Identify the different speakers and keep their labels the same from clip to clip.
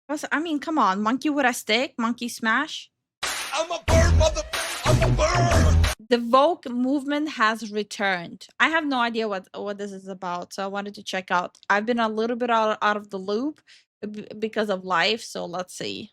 Speaker 1: I mean, come on, monkey with a stick, monkey smash.
Speaker 2: I'm a bird, mother. I'm a bird.
Speaker 1: The Vogue movement has returned. I have no idea what this is about, so I wanted to check out. I've been a little bit out of the loop because of life, so let's see.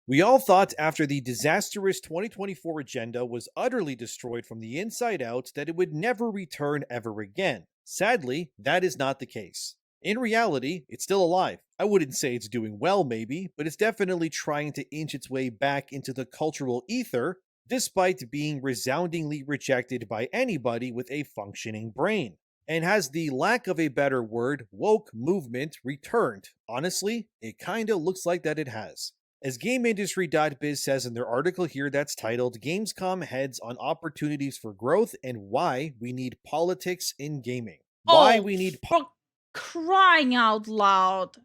Speaker 3: We all thought after the disastrous 2024 agenda was utterly destroyed from the inside out that it would never return ever again. Sadly, that is not the case. In reality, it's still alive. I wouldn't say it's doing well, maybe, but it's definitely trying to inch its way back into the cultural ether, despite being resoundingly rejected by anybody with a functioning brain. And has the lack of a better word, woke movement returned? Honestly, it kinda looks like that it has. As GameIndustry.biz says in their article here that's titled Gamescom Heads on Opportunities for Growth and Why We Need Politics in Gaming. Why
Speaker 1: Oh,
Speaker 3: we need
Speaker 1: for crying out loud.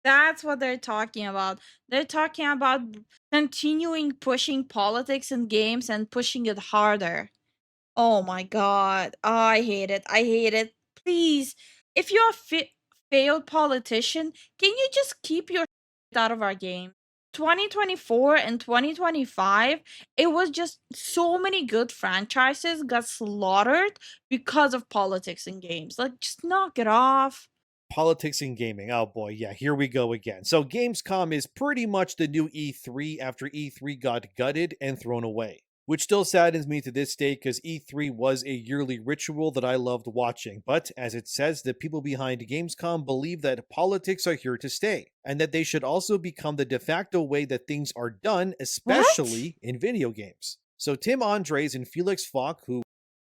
Speaker 1: That's what they're talking about. They're talking about continuing pushing politics in games and pushing it harder. Oh my god. Oh, I hate it. I hate it. Please, if you're a failed politician, can you just keep your shit out of our game? 2024 and 2025, it was just so many good franchises got slaughtered because of politics in games. Like, just knock it off.
Speaker 3: politics in gaming. Oh boy, yeah, here we go again. So Gamescom is pretty much the new E3 after E3 got gutted and thrown away. Which still saddens me to this day because E3 was a yearly ritual that I loved watching. But as it says, the people behind Gamescom believe that politics are here to stay, and that they should also become the de facto way that things are done, especially in video games. So Tim Andres and Felix Falk, who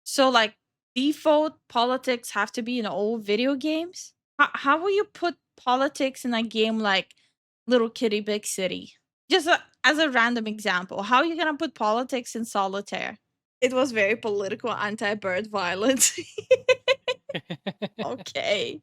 Speaker 1: So, like, default politics have to be in all video games? How will you put politics in a game like Little Kitty Big City? Just as a random example, how are you gonna put politics in solitaire? It was very political anti-bird violence. Okay.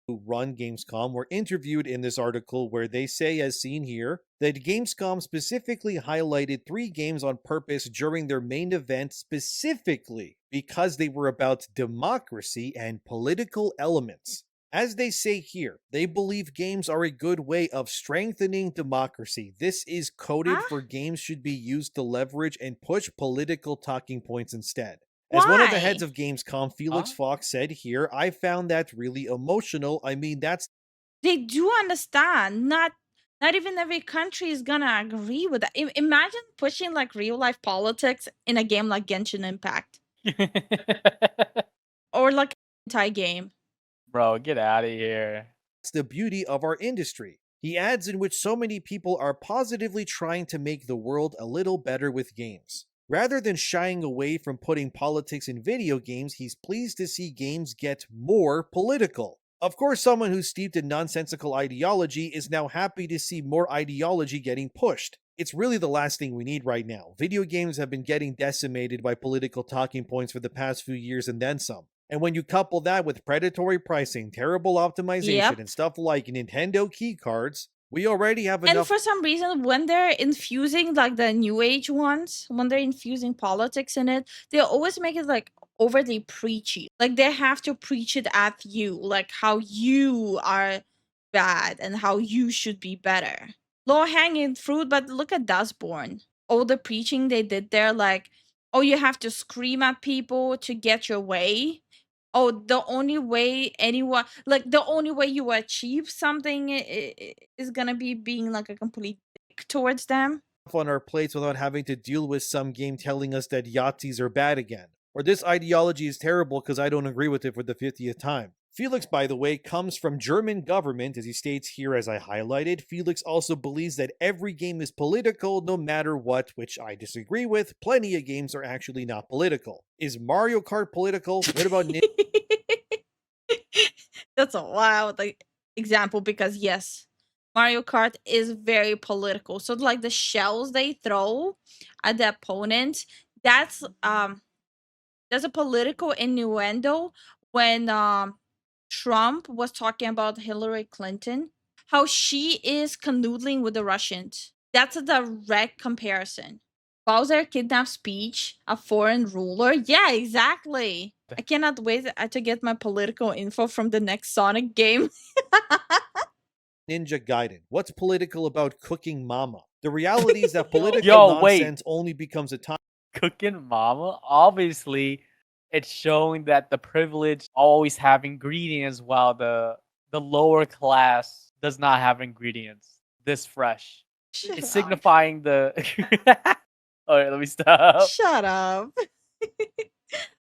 Speaker 3: run Gamescom were interviewed in this article where they say, as seen here, that Gamescom specifically highlighted 3 games on purpose during their main event specifically because they were about democracy and political elements. As they say here, they believe games are a good way of strengthening democracy. This is coded
Speaker 1: Huh?
Speaker 3: for games should be used to leverage and push political talking points instead. As one of the heads
Speaker 1: Why?
Speaker 3: of Gamescom, Felix
Speaker 2: Huh?
Speaker 3: Fox said here, I found that really emotional. I mean, that's
Speaker 1: They do understand. Not even every country is gonna agree with that. Imagine pushing like real life politics in a game like Genshin Impact or like anti game.
Speaker 4: Bro, get out of here.
Speaker 3: the beauty of our industry. He adds, in which so many people are positively trying to make the world a little better with games. Rather than shying away from putting politics in video games, he's pleased to see games get more political. Of course, someone who's steeped in nonsensical ideology is now happy to see more ideology getting pushed. It's really the last thing we need right now. Video games have been getting decimated by political talking points for the past few years and then some. And when you couple that with predatory pricing, terrible optimization,
Speaker 1: Yep.
Speaker 3: and stuff like Nintendo keycards, we already have
Speaker 1: And
Speaker 3: enough.
Speaker 1: for some reason, when they're infusing like the new age ones, when they're infusing politics in it, they always make it like overly preachy. Like they have to preach it at you, like how you are bad and how you should be better. Low hanging fruit, but look at Dustborn. All the preaching they did there, like, oh, you have to scream at people to get your way. Oh, the only way anyone like the only way you achieve something is gonna be being like a complete dick towards them.
Speaker 3: On our plates without having to deal with some game telling us that Yahtzees are bad again. Or this ideology is terrible because I don't agree with it for the 50th time. Felix, by the way, comes from German government, as he states here as I highlighted. Felix also believes that every game is political no matter what, which I disagree with. Plenty of games are actually not political. Is Mario Kart political? What about
Speaker 1: That's a wild like example because yes, Mario Kart is very political. So like the shells they throw at the opponent, that's a political innuendo when Trump was talking about Hillary Clinton, how she is canoodling with the Russians. That's a direct comparison. Bowser kidnaps Peach, a foreign ruler. Yeah, exactly. I cannot wait to get my political info from the next Sonic game.
Speaker 3: Ninja Gaiden. What's political about cooking mama? The reality is that political
Speaker 4: Yo, wait.
Speaker 3: nonsense only becomes a time
Speaker 4: Cooking mama? Obviously, it's showing that the privileged always have ingredients while the lower class does not have ingredients this fresh.
Speaker 1: Shut
Speaker 4: It's
Speaker 1: up.
Speaker 4: signifying the Alright, let me stop.
Speaker 1: Shut up.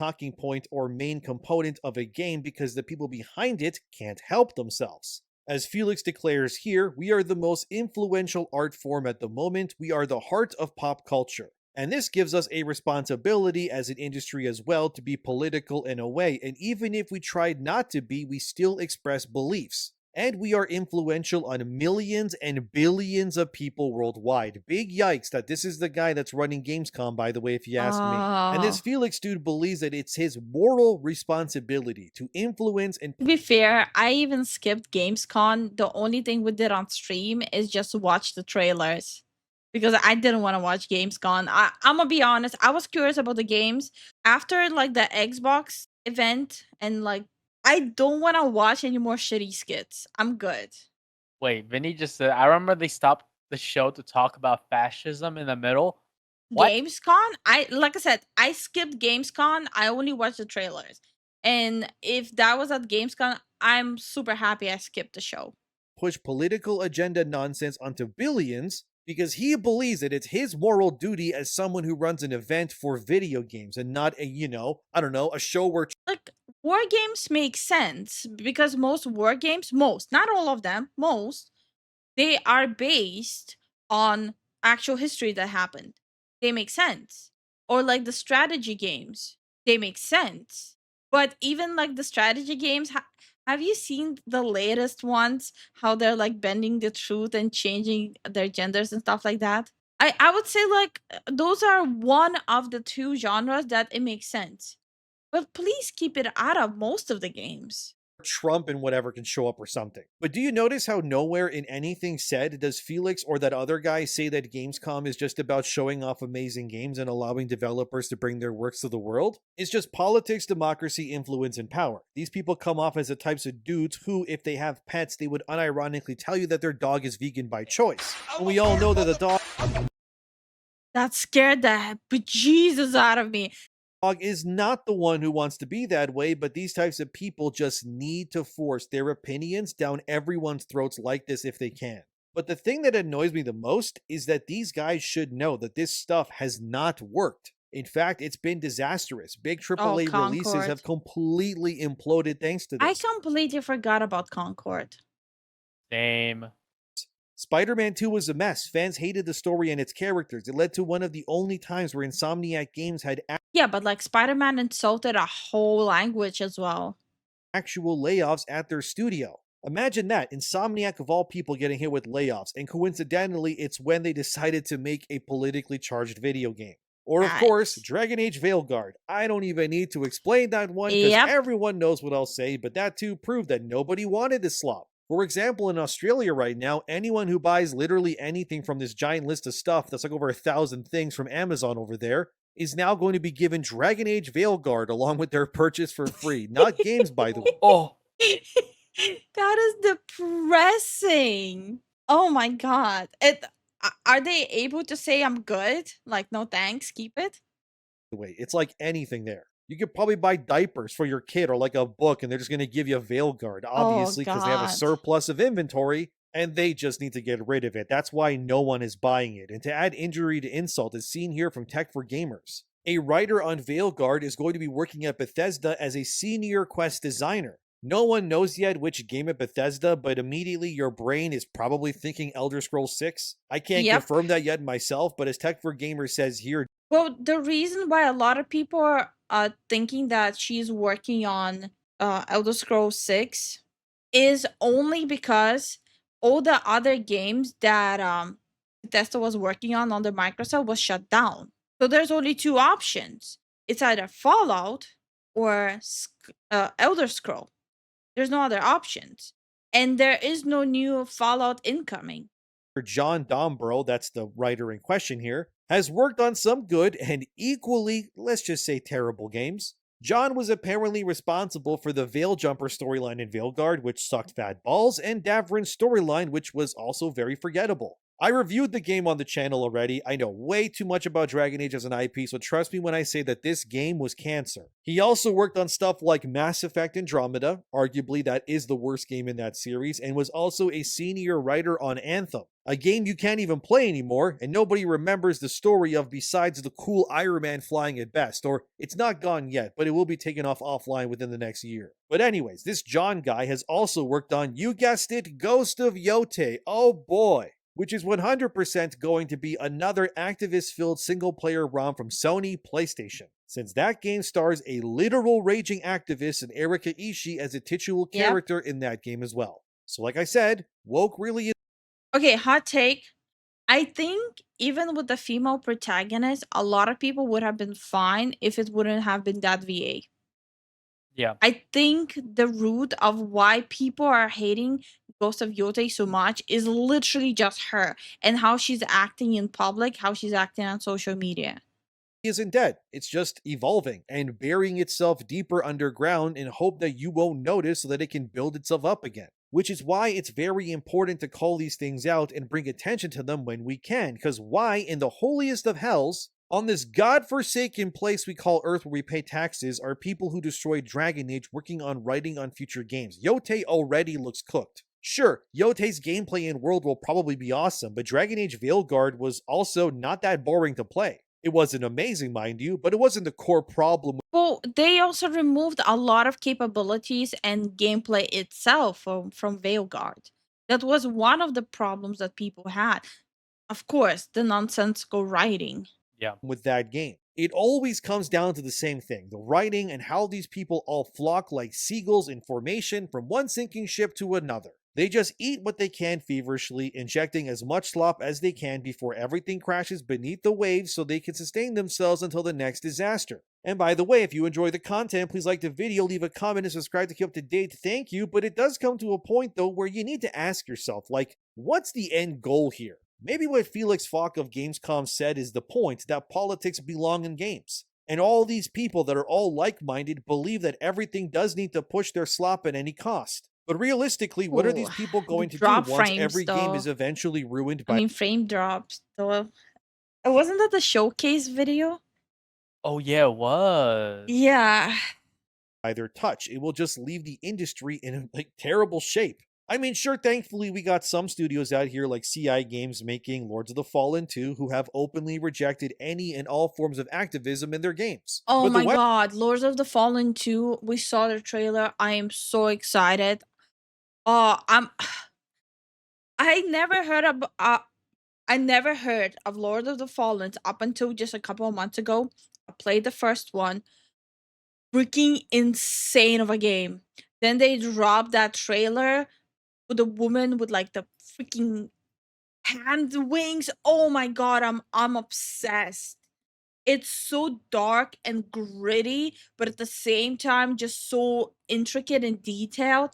Speaker 3: talking point or main component of a game because the people behind it can't help themselves. As Felix declares here, we are the most influential art form at the moment. We are the heart of pop culture. And this gives us a responsibility as an industry as well to be political in a way. And even if we tried not to be, we still express beliefs. And we are influential on millions and billions of people worldwide. Big yikes that this is the guy that's running Gamescom, by the way, if you ask me. And this
Speaker 1: Oh.
Speaker 3: Felix dude believes that it's his moral responsibility to influence and
Speaker 1: To be fair, I even skipped Gamescom. The only thing we did on stream is just watch the trailers because I didn't want to watch Gamescom. I'm gonna be honest, I was curious about the games after like the Xbox event, and like I don't want to watch any more shitty skits. I'm good.
Speaker 4: Wait, Vinny just said I remember they stopped the show to talk about fascism in the middle. What?
Speaker 1: Gamescom, like I said, I skipped Gamescom. I only watched the trailers. And if that was at Gamescom, I'm super happy I skipped the show.
Speaker 3: push political agenda nonsense onto billions because he believes that it's his moral duty as someone who runs an event for video games and not a, I don't know, a show where
Speaker 1: Like, war games make sense because most war games, most, not all of them, most, they are based on actual history that happened. They make sense. Or like the strategy games, they make sense. But even like the strategy games, have you seen the latest ones? How they're like bending the truth and changing their genders and stuff like that? I would say like those are one of the two genres that it makes sense. But please keep it out of most of the games.
Speaker 3: Trump and whatever can show up or something. But do you notice how nowhere in anything said does Felix or that other guy say that Gamescom is just about showing off amazing games and allowing developers to bring their works to the world? It's just politics, democracy, influence, and power. These people come off as the types of dudes who, if they have pets, they would unironically tell you that their dog is vegan by choice. And we all know that the dog
Speaker 1: That scared the bejesus out of me.
Speaker 3: is not the one who wants to be that way, but these types of people just need to force their opinions down everyone's throats like this if they can. But the thing that annoys me the most is that these guys should know that this stuff has not worked. In fact, it's been disastrous. Big AAA releases
Speaker 1: Concord.
Speaker 3: have completely imploded thanks to
Speaker 1: I
Speaker 3: this.
Speaker 1: completely forgot about Concord.
Speaker 4: Same.
Speaker 3: Spider-Man 2 was a mess. Fans hated the story and its characters. It led to one of the only times where Insomniac Games had
Speaker 1: Yeah, but like Spider-Man insulted a whole language as well.
Speaker 3: actual layoffs at their studio. Imagine that, Insomniac of all people getting hit with layoffs, and coincidentally, it's when they decided to make a politically charged video game. Or, of course,
Speaker 1: Nice.
Speaker 3: Dragon Age Veilguard. I don't even need to explain that one because
Speaker 1: Yep.
Speaker 3: everyone knows what I'll say, but that too proved that nobody wanted this slop. For example, in Australia right now, anyone who buys literally anything from this giant list of stuff that's like over 1,000 things from Amazon over there is now going to be given Dragon Age Veilguard along with their purchase for free. Not games, by the way.
Speaker 4: Oh,
Speaker 1: That is depressing. Oh my god. Are they able to say I'm good? Like, no thanks, keep it?
Speaker 3: Way. It's like anything there. You could probably buy diapers for your kid or like a book, and they're just going to give you a Veilguard, obviously, because they have a
Speaker 1: God.
Speaker 3: surplus of inventory and they just need to get rid of it. That's why no one is buying it. And to add injury to insult, is seen here from Tech for Gamers. A writer on Veilguard is going to be working at Bethesda as a senior quest designer. No one knows yet which game at Bethesda, but immediately your brain is probably thinking Elder Scrolls 6. I can't
Speaker 1: Yep.
Speaker 3: confirm that yet myself, but as Tech for Gamers says here,
Speaker 1: Well, the reason why a lot of people are thinking that she's working on Elder Scrolls 6 is only because all the other games that Bethesda was working on under Microsoft was shut down. So there's only two options. It's either Fallout or Elder Scroll. There's no other options. And there is no new Fallout incoming.
Speaker 3: John Dombrow, that's the writer in question here, has worked on some good and equally, let's just say, terrible games. John was apparently responsible for the Veil Jumper storyline in Veilguard, which sucked fat balls, and Davrin's storyline, which was also very forgettable. I reviewed the game on the channel already. I know way too much about Dragon Age as an IP, so trust me when I say that this game was cancer. He also worked on stuff like Mass Effect Andromeda, arguably that is the worst game in that series, and was also a senior writer on Anthem, a game you can't even play anymore, and nobody remembers the story of besides the cool Iron Man flying at best, or it's not gone yet, but it will be taken offline within the next year. But anyways, this John guy has also worked on, you guessed it, Ghost of Yotei. Oh boy, which is 100% going to be another activist-filled single-player ROM from Sony PlayStation, since that game stars a literal raging activist and Erika Ishii as a titular character in that game as well. So like I said, woke really is.
Speaker 1: Okay, hot take. I think even with the female protagonist, a lot of people would have been fine if it wouldn't have been that VA.
Speaker 4: Yeah.
Speaker 1: I think the root of why people are hating Ghost of Yotei so much is literally just her and how she's acting in public, how she's acting on social media.
Speaker 3: Isn't dead. It's just evolving and burying itself deeper underground in hope that you won't notice so that it can build itself up again. Which is why it's very important to call these things out and bring attention to them when we can, because why in the holiest of hells, on this godforsaken place we call Earth where we pay taxes, are people who destroyed Dragon Age working on writing on future games? Yotei already looks cooked. Sure, Yotei's gameplay and world will probably be awesome, but Dragon Age Veilguard was also not that boring to play. It wasn't amazing, mind you, but it wasn't the core problem.
Speaker 1: Well, they also removed a lot of capabilities and gameplay itself from Veilguard. That was one of the problems that people had. Of course, the nonsensical writing.
Speaker 4: Yeah.
Speaker 3: With that game. It always comes down to the same thing, the writing and how these people all flock like seagulls in formation from one sinking ship to another. They just eat what they can feverishly, injecting as much slop as they can before everything crashes beneath the waves so they can sustain themselves until the next disaster. And by the way, if you enjoy the content, please like the video, leave a comment, and subscribe to keep up to date. Thank you, but it does come to a point though where you need to ask yourself, like, what's the end goal here? Maybe what Felix Falk of Gamescom said is the point, that politics belong in games. And all these people that are all like-minded believe that everything does need to push their slop at any cost. But realistically, what are these people going to do once every game is eventually ruined by...
Speaker 1: I mean, frame drops, though. Wasn't that the showcase video?
Speaker 4: Oh yeah, it was.
Speaker 1: Yeah.
Speaker 3: by their touch? It will just leave the industry in like terrible shape. I mean, sure, thankfully we got some studios out here like CI Games making Lords of the Fallen 2 who have openly rejected any and all forms of activism in their games.
Speaker 1: Oh my god, Lords of the Fallen 2, we saw the trailer. I am so excited. I never heard of Lord of the Fallen up until just a couple of months ago. I played the first one. Freaking insane of a game. Then they dropped that trailer with the woman with like the freaking hand wings. Oh my god, I'm obsessed. It's so dark and gritty, but at the same time just so intricate and detailed.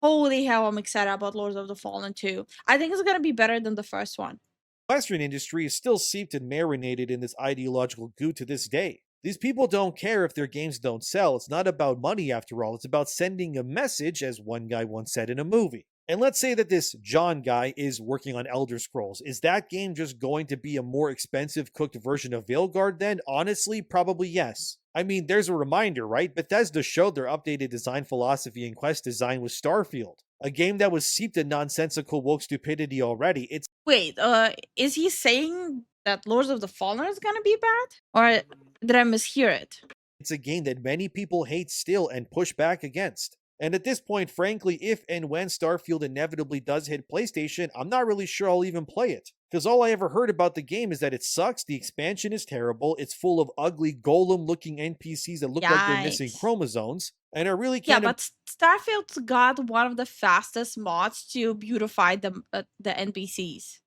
Speaker 1: Holy hell, I'm excited about Lords of the Fallen 2. I think it's gonna be better than the first one.
Speaker 3: Western industry is still seeped and marinated in this ideological goo to this day. These people don't care if their games don't sell. It's not about money after all. It's about sending a message, as one guy once said in a movie. And let's say that this John guy is working on Elder Scrolls. Is that game just going to be a more expensive cooked version of Veilguard then? Honestly, probably yes. I mean, there's a reminder, right? Bethesda showed their updated design philosophy and quest design with Starfield, a game that was seeped in nonsensical woke stupidity already.
Speaker 1: Wait, is he saying that Lords of the Fallen is gonna be bad? Or did I mishear it?
Speaker 3: It's a game that many people hate still and push back against. And at this point, frankly, if and when Starfield inevitably does hit PlayStation, I'm not really sure I'll even play it. Because all I ever heard about the game is that it sucks, the expansion is terrible, it's full of ugly golem-looking NPCs that look like they're missing chromosomes, and I really can't...
Speaker 1: Yeah, but Starfield's got one of the fastest mods to beautify the NPCs.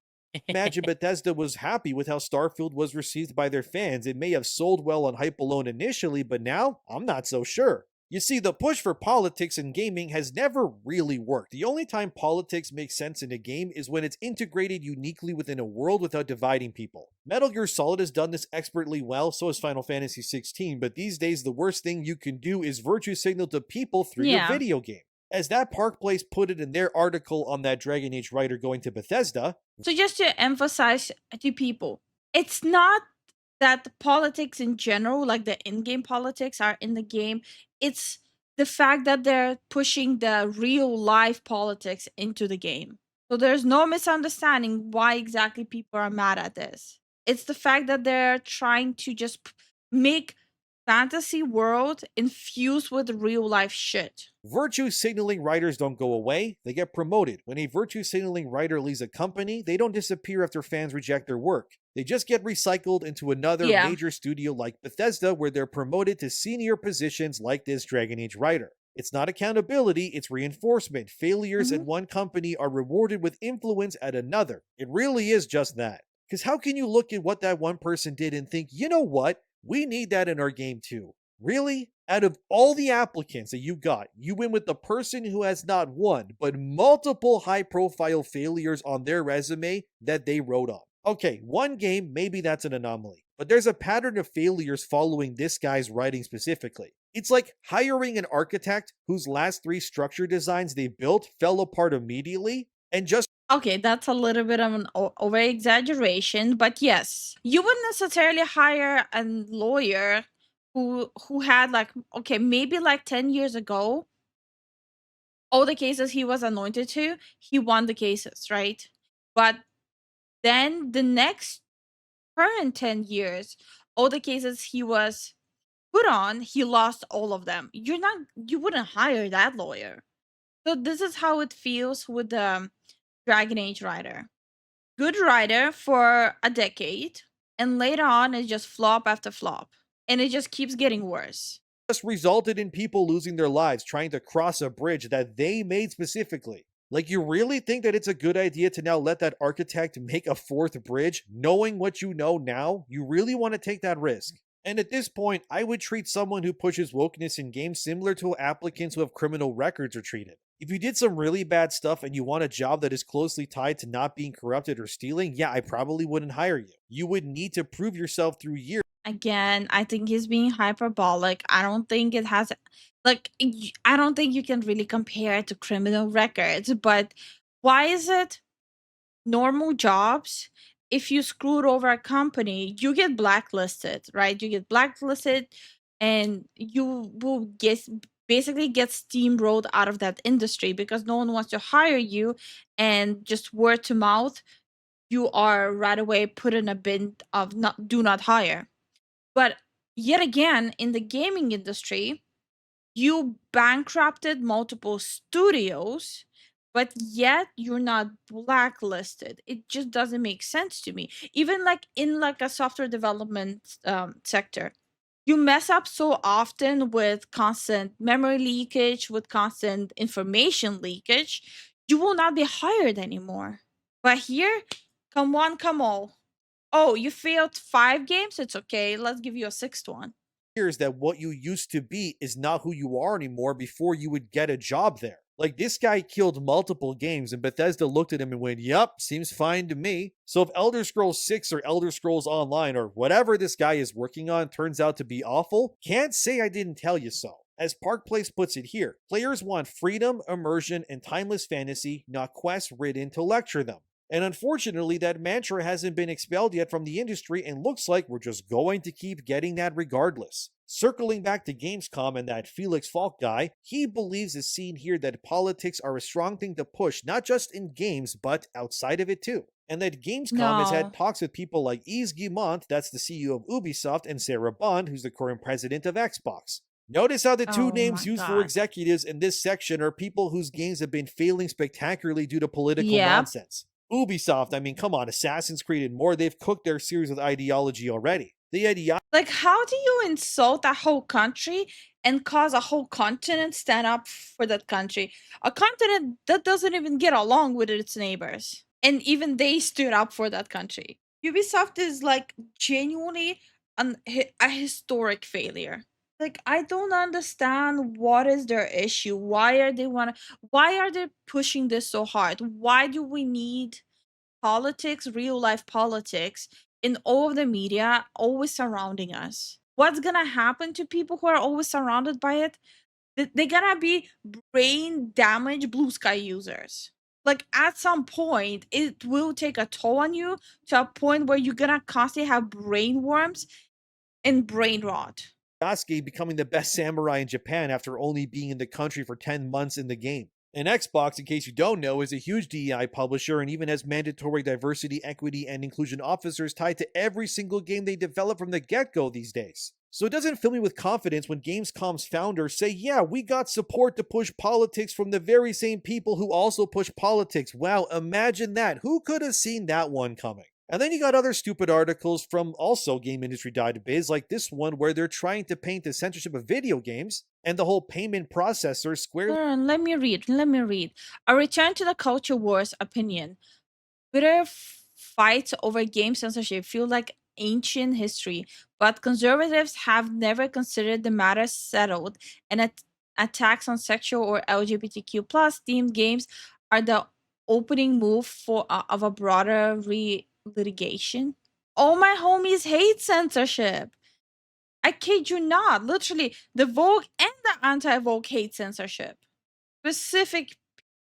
Speaker 3: Imagine Bethesda was happy with how Starfield was received by their fans. It may have sold well on hype alone initially, but now, I'm not so sure. You see, the push for politics in gaming has never really worked. The only time politics makes sense in a game is when it's integrated uniquely within a world without dividing people. Metal Gear Solid has done this expertly well, so has Final Fantasy XVI, but these days the worst thing you can do is virtue signal to people through your
Speaker 1: Yeah.
Speaker 3: video game. As that Park Place put it in their article on that Dragon Age writer going to Bethesda,
Speaker 1: So just to emphasize to people, it's not that the politics in general, like the in-game politics, are in the game. It's the fact that they're pushing the real life politics into the game. So there's no misunderstanding why exactly people are mad at this. It's the fact that they're trying to just make fantasy world infused with real life shit.
Speaker 3: virtue signaling writers don't go away, they get promoted. When a virtue signaling writer leaves a company, they don't disappear after fans reject their work. They just get recycled into another
Speaker 1: Yeah.
Speaker 3: major studio like Bethesda, where they're promoted to senior positions like this Dragon Age writer. It's not accountability, it's reinforcement. Failures
Speaker 1: Mhm.
Speaker 3: in one company are rewarded with influence at another. It really is just that. Because how can you look at what that one person did and think, you know what? We need that in our game too. Really? Out of all the applicants that you got, you win with the person who has not one, but multiple high profile failures on their resume that they wrote on. Okay, one game, maybe that's an anomaly, but there's a pattern of failures following this guy's writing specifically. It's like hiring an architect whose last 3 structure designs they built fell apart immediately and just
Speaker 1: Okay, that's a little bit of an over exaggeration, but yes, you wouldn't necessarily hire a lawyer who had like, okay, maybe like 10 years ago, all the cases he was anointed to, he won the cases, right? But then the next current 10 years, all the cases he was put on, he lost all of them. You wouldn't hire that lawyer. So this is how it feels with the Dragon Age writer. Good writer for a decade, and later on it's just flop after flop. And it just keeps getting worse.
Speaker 3: resulted in people losing their lives trying to cross a bridge that they made specifically. Like, you really think that it's a good idea to now let that architect make a 4th bridge, knowing what you know now? You really want to take that risk? And at this point, I would treat someone who pushes wokeness in games similar to applicants who have criminal records are treated. If you did some really bad stuff and you want a job that is closely tied to not being corrupted or stealing, yeah, I probably wouldn't hire you. You would need to prove yourself through years.
Speaker 1: Again, I think he's being hyperbolic. I don't think it has like I don't think you can really compare it to criminal records, but why is it normal jobs, if you screwed over a company, you get blacklisted, right? You get blacklisted and you will basically get steamrolled out of that industry because no one wants to hire you, and just word to mouth, you are right away put in a bin of not do not hire. But yet again, in the gaming industry, you bankrupted multiple studios, but yet you're not blacklisted. It just doesn't make sense to me. Even like in like a software development sector, you mess up so often with constant memory leakage, with constant information leakage, you will not be hired anymore. But here, come one, come all. Oh, you failed 5 games? It's okay. Let's give you a 6th one.
Speaker 3: That what you used to be is not who you are anymore before you would get a job there. Like, this guy killed multiple games, and Bethesda looked at him and went, "Yup, seems fine to me." So if Elder Scrolls 6 or Elder Scrolls Online or whatever this guy is working on turns out to be awful, can't say I didn't tell you so. As Park Place puts it here, players want freedom, immersion, and timeless fantasy, not quests written to lecture them. And unfortunately, that mantra hasn't been expelled yet from the industry, and looks like we're just going to keep getting that regardless. Circling back to Gamescom and that Felix Falk guy, he believes is seen here that politics are a strong thing to push, not just in games, but outside of it too. And that Gamescom has had
Speaker 1: No.
Speaker 3: talks with people like Yves Guillemot, that's the CEO of Ubisoft, and Sarah Bond, who's the current president of Xbox. Notice how the two
Speaker 1: Oh
Speaker 3: names
Speaker 1: my
Speaker 3: used for
Speaker 1: god.
Speaker 3: executives in this section are people whose games have been failing spectacularly due to political
Speaker 1: Yep.
Speaker 3: nonsense. Ubisoft, I mean, come on, Assassin's Creed and more, they've cooked their series with ideology already. The ideology
Speaker 1: Like, how do you insult a whole country and cause a whole continent stand up for that country? A continent that doesn't even get along with its neighbors. And even they stood up for that country. Ubisoft is like genuinely a historic failure. Like, I don't understand what is their issue. Why are they pushing this so hard? Why do we need politics, real life politics, in all of the media always surrounding us? What's gonna happen to people who are always surrounded by it? They're gonna be brain damaged blue sky users. Like, at some point, it will take a toll on you, to a point where you're gonna constantly have brain worms and brain rot.
Speaker 3: Sasuke becoming the best samurai in Japan after only being in the country for 10 months in the game. And Xbox, in case you don't know, is a huge DEI publisher and even has mandatory diversity, equity, and inclusion officers tied to every single game they develop from the get-go these days. So it doesn't fill me with confidence when Gamescom's founders say, yeah, we got support to push politics from the very same people who also push politics. Wow, imagine that. Who could have seen that one coming? And then you got other stupid articles from also Game Industry Database, like this one where they're trying to paint the censorship of video games and the whole payment processor squarely.
Speaker 1: Let me read. Let me read. A return to the culture wars opinion. Twitter fights over game censorship feel like ancient history, but conservatives have never considered the matter settled, and attacks on sexual or LGBTQ plus themed games are the opening move for of a broader litigation. All my homies hate censorship. I kid you not. Literally, the Vogue and the anti-Vogue hate censorship. Specific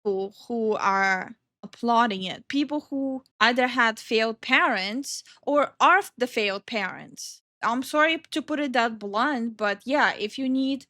Speaker 1: people who are applauding it. People who either had failed parents or are the failed parents. I'm sorry to put it that blunt, but yeah, if you need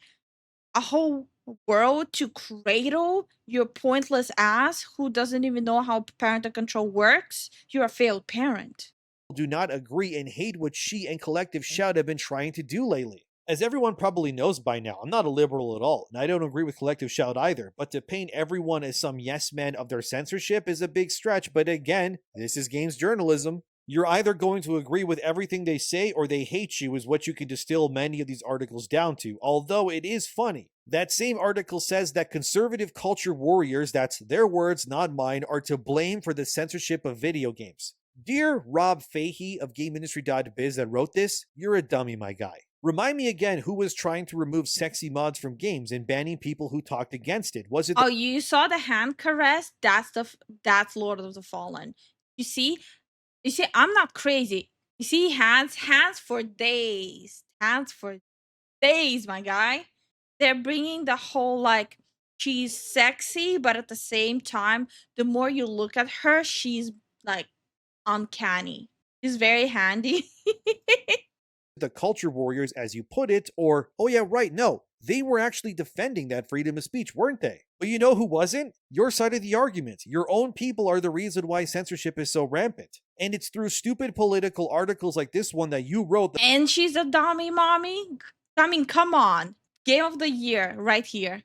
Speaker 1: a whole world to cradle your pointless ass who doesn't even know how parental control works, you're a failed parent.
Speaker 3: Do not agree and hate what she and Collective Shout have been trying to do lately. As everyone probably knows by now, I'm not a liberal at all, and I don't agree with Collective Shout either, but to paint everyone as some yes men of their censorship is a big stretch, but again, this is games journalism. You're either going to agree with everything they say or they hate you, is what you can distill many of these articles down to, although it is funny. That same article says that conservative culture warriors, that's their words, not mine, are to blame for the censorship of video games. Dear Rob Fahey of GameIndustry.biz that wrote this, you're a dummy, my guy. Remind me again who was trying to remove sexy mods from games and banning people who talked against it. Was it
Speaker 1: Oh, you saw the hand caress? That's Lord of the Fallen. You see? You see, I'm not crazy. You see, hands for days. Hands for days, my guy. They're bringing the whole like, she's sexy, but at the same time, the more you look at her, she's like uncanny. She's very handy.
Speaker 3: the culture warriors, as you put it, or, oh yeah, right, no, they were actually defending that freedom of speech, weren't they? But you know who wasn't? Your side of the argument. Your own people are the reason why censorship is so rampant. And it's through stupid political articles like this one that you wrote that
Speaker 1: And she's a dummy mommy. I mean, come on. Game of the year right here.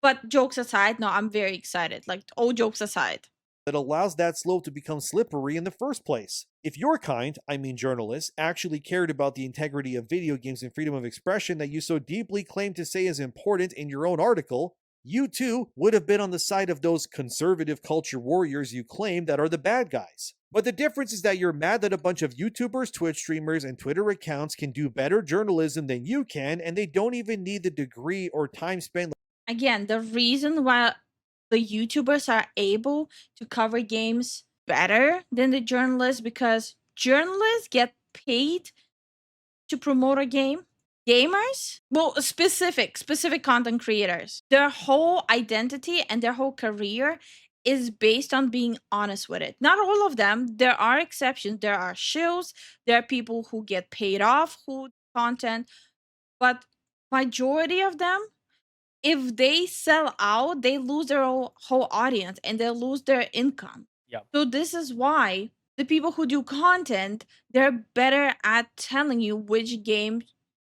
Speaker 1: But jokes aside, no, I'm very excited. Like, all jokes aside.
Speaker 3: allows that slope to become slippery in the first place. If your kind, I mean journalists, actually cared about the integrity of video games and freedom of expression that you so deeply claim to say is important in your own article, you too would have been on the side of those conservative culture warriors you claim that are the bad guys. But the difference is that you're mad that a bunch of YouTubers, Twitch streamers, and Twitter accounts can do better journalism than you can, and they don't even need the degree or time spent.
Speaker 1: Again, the reason why the YouTubers are able to cover games better than the journalists, because journalists get paid to promote a game. Gamers, well, specific content creators, their whole identity and their whole career is based on being honest with it. Not all of them. There are exceptions. There are shills. There are people who get paid off who content, but majority of them, if they sell out, they lose their whole audience and they lose their income.
Speaker 4: Yep.
Speaker 1: So this is why the people who do content, they're better at telling you which game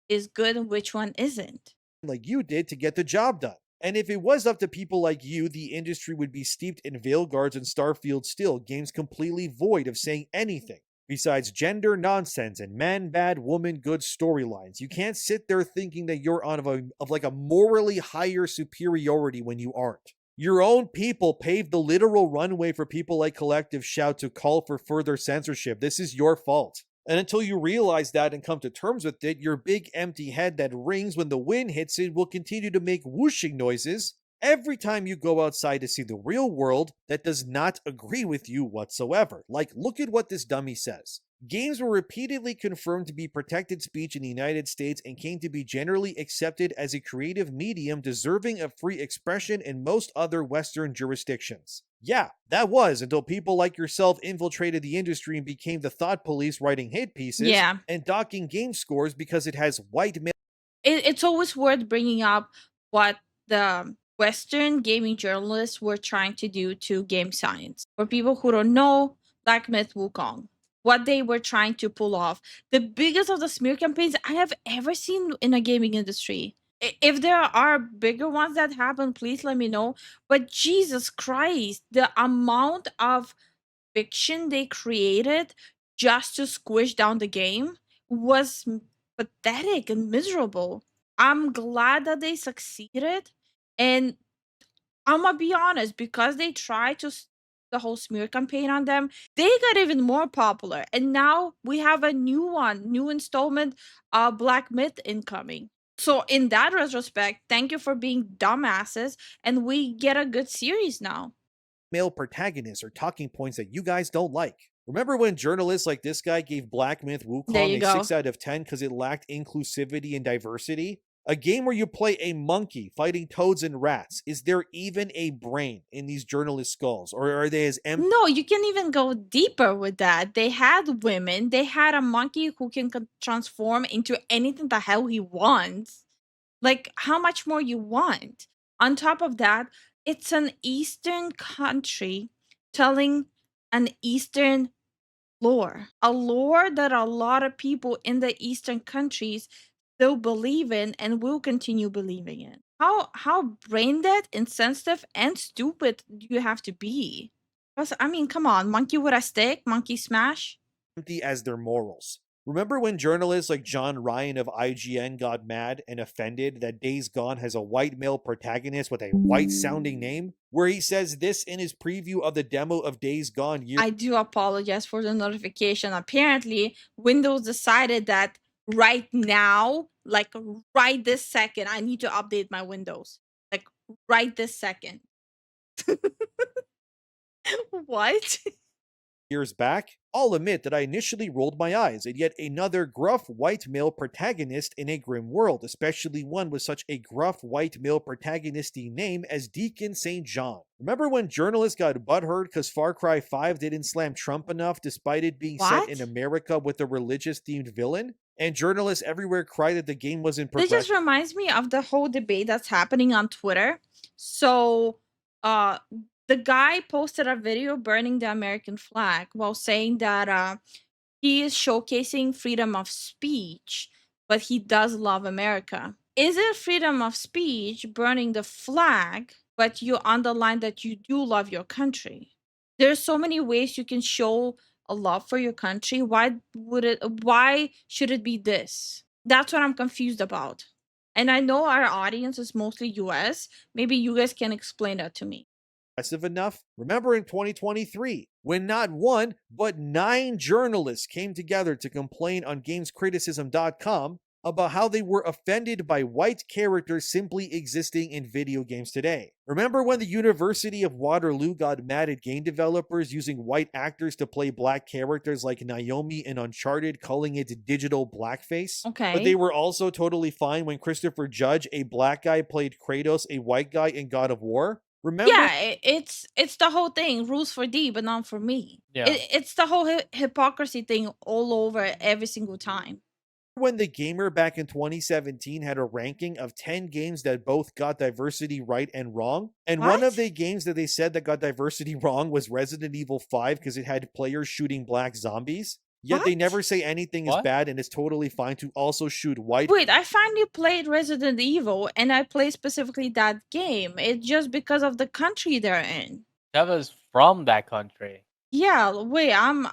Speaker 1: is good and which one isn't.
Speaker 3: Like you did to get the job done. And if it was up to people like you, the industry would be steeped in Veilguards and Starfield still, games completely void of saying anything besides gender nonsense and man bad, woman good storylines. You can't sit there thinking that you're on a morally higher superiority when you aren't. Your own people paved the literal runway for people like Collective Shout to call for further censorship. This is your fault. And until you realize that and come to terms with it, your big empty head that rings when the wind hits it will continue to make whooshing noises every time you go outside to see the real world that does not agree with you whatsoever. Like, look at what this dummy says. Games were repeatedly confirmed to be protected speech in the United States and came to be generally accepted as a creative medium deserving of free expression in most other Western jurisdictions. Yeah, that was until people like yourself infiltrated the industry and became the thought police writing hit pieces
Speaker 1: Yeah.
Speaker 3: and docking game scores because it has white male.
Speaker 1: It's always worth bringing up what the Western gaming journalists were trying to do to game science. For people who don't know, Black Myth Wukong, what they were trying to pull off. The biggest of the smear campaigns I have ever seen in a gaming industry. If there are bigger ones that happen, please let me know. But Jesus Christ, the amount of fiction they created just to squish down the game was pathetic and miserable. I'm glad that they succeeded. And I'm gonna be honest, because they tried to the whole smear campaign on them, they got even more popular. And now we have a new installment of Black Myth incoming. So in that retrospect, thank you for being dumbasses, and we get a good series now.
Speaker 3: Male protagonists or talking points that you guys don't like. Remember when journalists like this guy gave Black Myth
Speaker 1: There
Speaker 3: Wukong
Speaker 1: you
Speaker 3: a
Speaker 1: go.
Speaker 3: 6 out of 10 because it lacked inclusivity and diversity? A game where you play a monkey fighting toads and rats. Is there even a brain in these journalist skulls? Or are they as empty
Speaker 1: No, you can even go deeper with that. They had women. They had a monkey who can transform into anything the hell he wants. Like, how much more you want? On top of that, it's an Eastern country telling an Eastern lore, a lore that a lot of people in the Eastern countries still believe in and will continue believing in. How brain dead, insensitive, and stupid do you have to be? Because I mean, come on, monkey with a stick, monkey smash.
Speaker 3: as their morals? Remember when journalists like John Ryan of IGN got mad and offended that Days Gone has a white male protagonist with a white sounding name? Where he says this in his preview of the demo of Days Gone years
Speaker 1: I do apologize for the notification. Apparently, Windows decided that right now, like right this second, I need to update my Windows. Like right this second. What?
Speaker 3: years back, I'll admit that I initially rolled my eyes at yet another gruff white male protagonist in a grim world, especially one with such a gruff white male protagonisty name as Deacon St. John. Remember when journalists got butthurt because Far Cry 5 didn't slam Trump enough despite it being set in
Speaker 1: What?
Speaker 3: America with a religious themed villain? And journalists everywhere cried that the game wasn't
Speaker 1: This just reminds me of the whole debate that's happening on Twitter. So, uh, the guy posted a video burning the American flag while saying that he is showcasing freedom of speech, but he does love America. Is it freedom of speech burning the flag, but you underline that you do love your country? There's so many ways you can show a love for your country. Why should it be this? That's what I'm confused about. And I know our audience is mostly US. Maybe you guys can explain that to me.
Speaker 3: impressive enough? Remember in 2023, when not one, but 9 journalists came together to complain on gamescriticism.com about how they were offended by white characters simply existing in video games today. Remember when the University of Waterloo got mad at game developers using white actors to play black characters like Naomi in Uncharted, calling it digital blackface? But they
Speaker 1: Okay.
Speaker 3: were also totally fine when Christopher Judge, a black guy, played Kratos, a white guy in God of War? Remember
Speaker 1: Yeah, it's the whole thing. Rules for D, but not for me.
Speaker 4: Yeah.
Speaker 1: It's the whole hypocrisy thing all over every single time.
Speaker 3: when The Gamer back in 2017 had a ranking of 10 games that both got diversity right and wrong? And one of
Speaker 1: What?
Speaker 3: the games that they said that got diversity wrong was Resident Evil 5 because it had players shooting black zombies. Yet they never
Speaker 1: What?
Speaker 3: say anything is
Speaker 4: What?
Speaker 3: bad and it's totally fine to also shoot white.
Speaker 1: Wait, I finally played Resident Evil and I played specifically that game. It's just because of the country they're in.
Speaker 4: That was from that country.
Speaker 1: Yeah, wait, I'm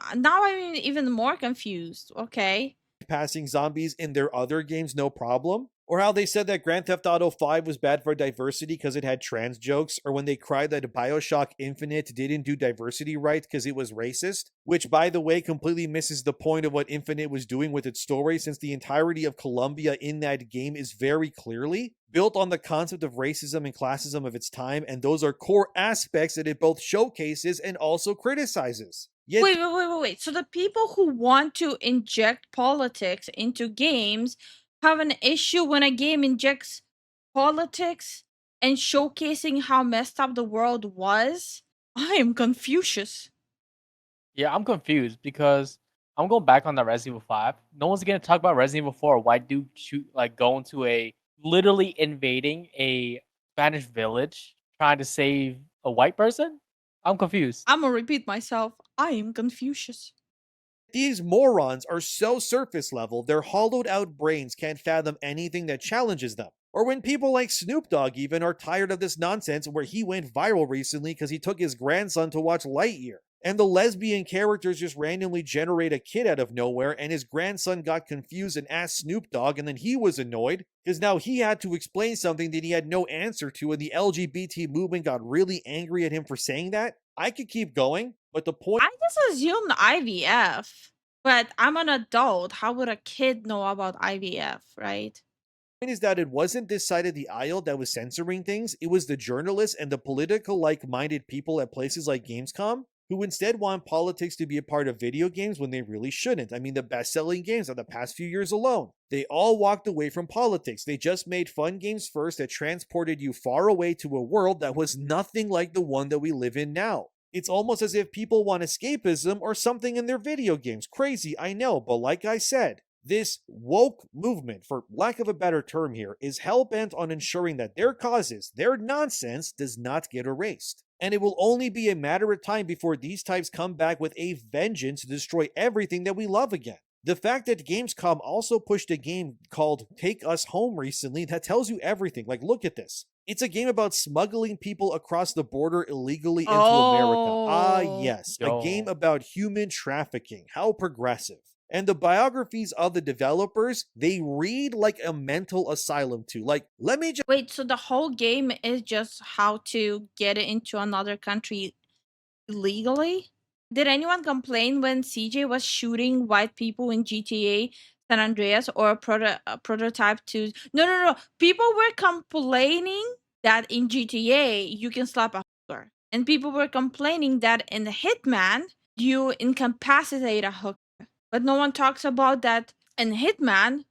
Speaker 1: even more confused. Okay.
Speaker 3: Passing zombies in their other games no problem. Or how they said that Grand Theft Auto 5 was bad for diversity because it had trans jokes, or when they cried that Bioshock Infinite didn't do diversity right because it was racist, which by the way completely misses the point of what Infinite was doing with its story, since the entirety of Colombia in that game is very clearly built on the concept of racism and classism of its time, and those are core aspects that it both showcases and also criticizes. Yet
Speaker 1: Wait. So the people who want to inject politics into games have an issue when a game injects politics and showcasing how messed up the world was? I am Confucius.
Speaker 4: Yeah, I'm confused because I'm going back on that Resident Evil 5. No one's gonna talk about Resident Evil 4. Why do shoot like go into a literally invading a Spanish village trying to save a white person? I'm confused.
Speaker 1: I'm gonna repeat myself. I am Confucius.
Speaker 3: these morons are so surface level, their hollowed out brains can't fathom anything that challenges them. Or when people like Snoop Dogg even are tired of this nonsense, where he went viral recently because he took his grandson to watch Lightyear. And the lesbian characters just randomly generate a kid out of nowhere, and his grandson got confused and asked Snoop Dogg, and then he was annoyed because now he had to explain something that he had no answer to, and the LGBT movement got really angry at him for saying that. I could keep going, but the point
Speaker 1: I just assumed IVF, but I'm an adult. How would a kid know about IVF, right?
Speaker 3: is that it wasn't this side of the aisle that was censoring things, it was the journalists and the political like-minded people at places like Gamescom who instead want politics to be a part of video games when they really shouldn't. I mean, the best-selling games of the past few years alone, they all walked away from politics. They just made fun games first that transported you far away to a world that was nothing like the one that we live in now. It's almost as if people want escapism or something in their video games. Crazy, I know, but like I said, this woke movement, for lack of a better term here, is hell-bent on ensuring that their causes, their nonsense, does not get erased. And it will only be a matter of time before these types come back with a vengeance to destroy everything that we love again. The fact that Gamescom also pushed a game called Take Us Home recently, that tells you everything. Like, look at this. It's a game about smuggling people across the border illegally into America. Ah, yes, a game about human trafficking. How progressive. And the biographies of the developers, they read like a mental asylum too. Like, let me just
Speaker 1: Wait, so the whole game is just how to get it into another country legally? Did anyone complain when CJ was shooting white people in GTA San Andreas or prototype 2? No. People were complaining that in GTA you can slap a hooker. And people were complaining that in Hitman you incapacitate a hooker. But no one talks about that in Hitman,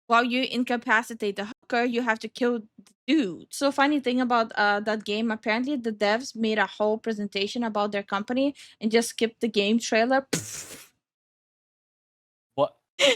Speaker 1: while you incapacitate the hooker, you have to kill the dude. So funny thing about that game, apparently the devs made a whole presentation about their company and just skipped the game trailer.
Speaker 4: What?
Speaker 1: Who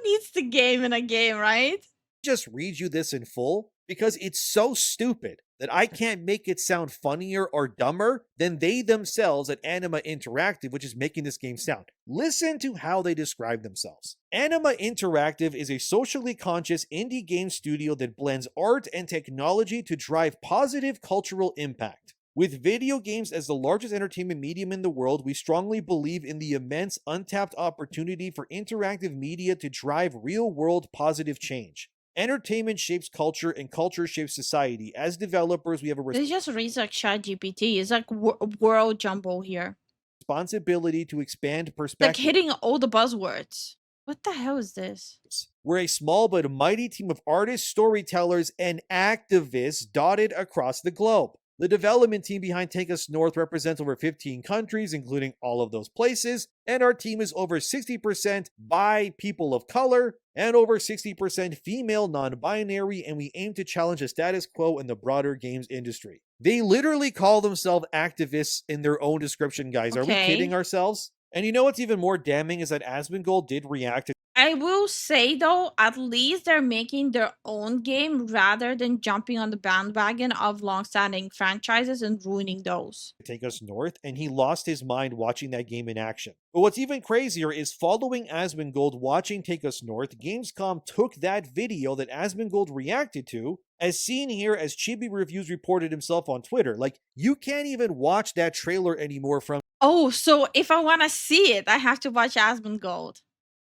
Speaker 1: needs the game in a game, right?
Speaker 3: just read you this in full because it's so stupid that I can't make it sound funnier or dumber than they themselves at Anima Interactive, which is making this game sound. Listen to how they describe themselves. Anima Interactive is a socially conscious indie game studio that blends art and technology to drive positive cultural impact. With video games as the largest entertainment medium in the world, we strongly believe in the immense untapped opportunity for interactive media to drive real-world positive change. Entertainment shapes culture, and culture shapes society. As developers, we have a
Speaker 1: This just reads like ChatGPT. It's like world jumble here.
Speaker 3: responsibility to expand
Speaker 1: Like
Speaker 3: perspective.
Speaker 1: hitting all the buzzwords. What the hell is this?
Speaker 3: We're a small but mighty team of artists, storytellers, and activists dotted across the globe. The development team behind Take Us North represents over 15 countries, including all of those places, and our team is over 60% by people of color and over 60% female non-binary, and we aim to challenge the status quo in the broader games industry. They literally call themselves activists in their own description, guys. Are we kidding ourselves? And you know what's even more damning is that Asmongold did react to
Speaker 1: I will say though, at least they're making their own game rather than jumping on the bandwagon of long-standing franchises and ruining those.
Speaker 3: Take Us North, and he lost his mind watching that game in action. But what's even crazier is following Asmongold watching Take Us North, Gamescom took that video that Asmongold reacted to, as seen here as Chibi Reviews reported himself on Twitter. Like, you can't even watch that trailer anymore from
Speaker 1: Oh, so if I want to see it, I have to watch Asmongold.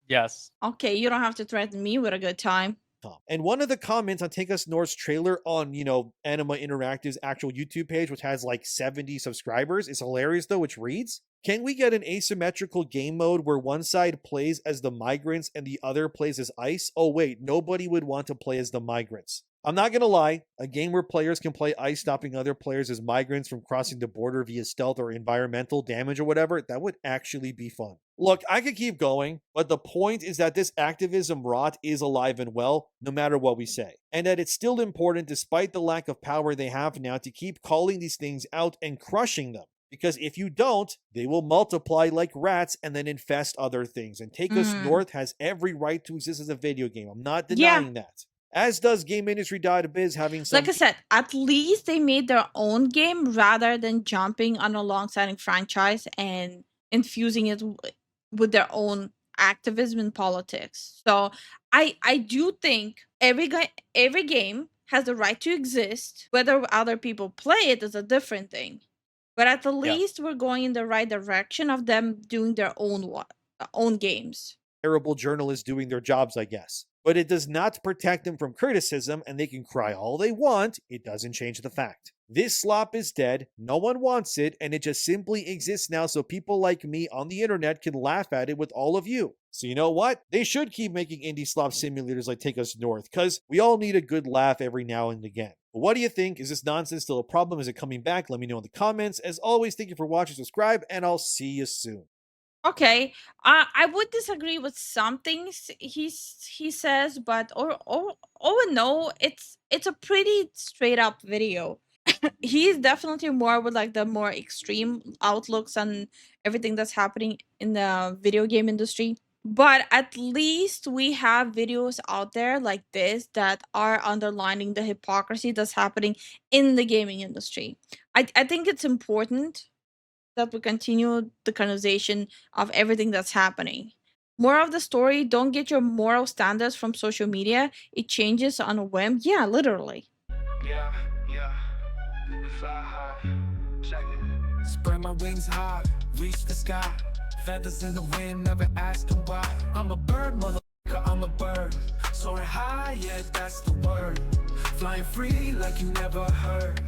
Speaker 4: Yes.
Speaker 1: Okay, you don't have to threaten me with a good time.
Speaker 3: And one of the comments on Take Us North's trailer on, Anima Interactive's actual YouTube page, which has like 70 subscribers, is hilarious though, which reads, "Can we get an asymmetrical game mode where one side plays as the migrants and the other plays as ICE? Oh wait, nobody would want to play as the migrants." I'm not gonna lie, a game where players can play ICE stopping other players as migrants from crossing the border via stealth or environmental damage or whatever, that would actually be fun. Look, I could keep going, but the point is that this activism rot is alive and well, no matter what we say. And that it's still important, despite the lack of power they have now, to keep calling these things out and crushing them. Because if you don't, they will multiply like rats and then infest other things. And Take Us
Speaker 1: Mm.
Speaker 3: North has every right to exist as a video game. I'm not
Speaker 1: Yeah.
Speaker 3: denying that. As does GameIndustry.biz having some.
Speaker 1: Like I said, at least they made their own game rather than jumping on a long-standing franchise and infusing it with their own activism and politics. So I do think every game has the right to exist. Whether other people play it is a different thing. But at the
Speaker 3: Yeah.
Speaker 1: least we're going in the right direction of them doing their own games.
Speaker 3: Terrible journalists doing their jobs, I guess. But it does not protect them from criticism, and they can cry all they want. It doesn't change the fact. This slop is dead, no one wants it, and it just simply exists now so people like me on the internet can laugh at it with all of you. So you know what? They should keep making indie slop simulators like Take Us North, because we all need a good laugh every now and again. But what do you think? Is this nonsense still a problem? Is it coming back? Let me know in the comments. As always, thank you for watching, subscribe, and I'll see you soon.
Speaker 1: Okay, I would disagree with some things he says, but or no, it's a pretty straight up video. He's definitely more with like the more extreme outlooks on everything that's happening in the video game industry. But at least we have videos out there like this that are underlining the hypocrisy that's happening in the gaming industry. I think it's important that we continue the conversation of everything that's happening. More of the story, don't get your moral standards from social media. It changes on a whim. Yeah, literally.
Speaker 2: Yeah, yeah. Fly high. Check it. Spread my wings high, reach the sky. Feathers in the wind, never asking why. I'm a bird, motherfucker, I'm a bird. Soaring high, yeah, that's the word. Flying free like you never heard.